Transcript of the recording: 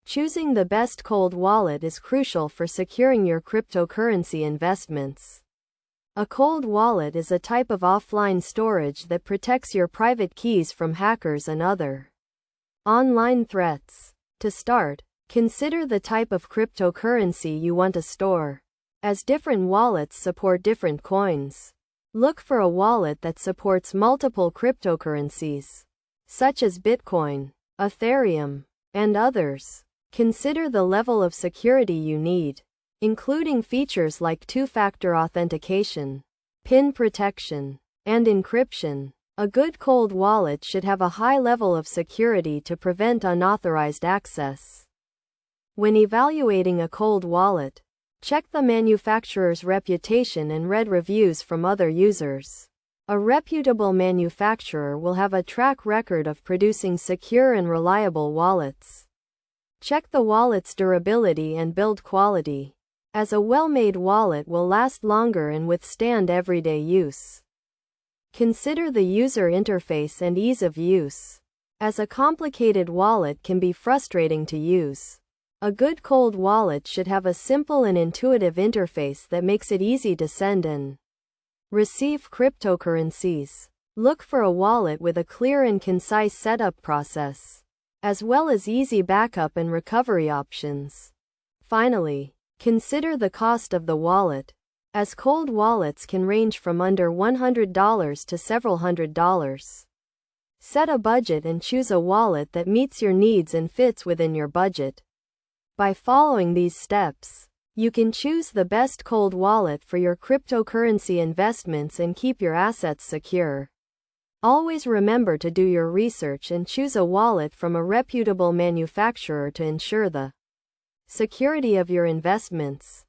Choosing the best cold wallet is crucial for securing your cryptocurrency investments. A cold wallet is a type of offline storage that protects your private keys from hackers and other online threats. To start, consider the type of cryptocurrency you want to store, as different wallets support different coins. Look for a wallet that supports multiple cryptocurrencies, such as Bitcoin, Ethereum, and others. Consider the level of security you need, including features like two-factor authentication, PIN protection, and encryption. A good cold wallet should have a high level of security to prevent unauthorized access. When evaluating a cold wallet, check the manufacturer's reputation and read reviews from other users. A reputable manufacturer will have a track record of producing secure and reliable wallets. Check the wallet's durability and build quality, as a well-made wallet will last longer and withstand everyday use. Consider the user interface and ease of use, as a complicated wallet can be frustrating to use. A good cold wallet should have a simple and intuitive interface that makes it easy to send and receive cryptocurrencies. Look for a wallet with a clear and concise setup process, as well as easy backup and recovery options. Finally, consider the cost of the wallet, as cold wallets can range from under $100 to several $100s. Set a budget and choose a wallet that meets your needs and fits within your budget. By following these steps, you can choose the best cold wallet for your cryptocurrency investments and keep your assets secure. Always remember to do your research and choose a wallet from a reputable manufacturer to ensure the security of your investments.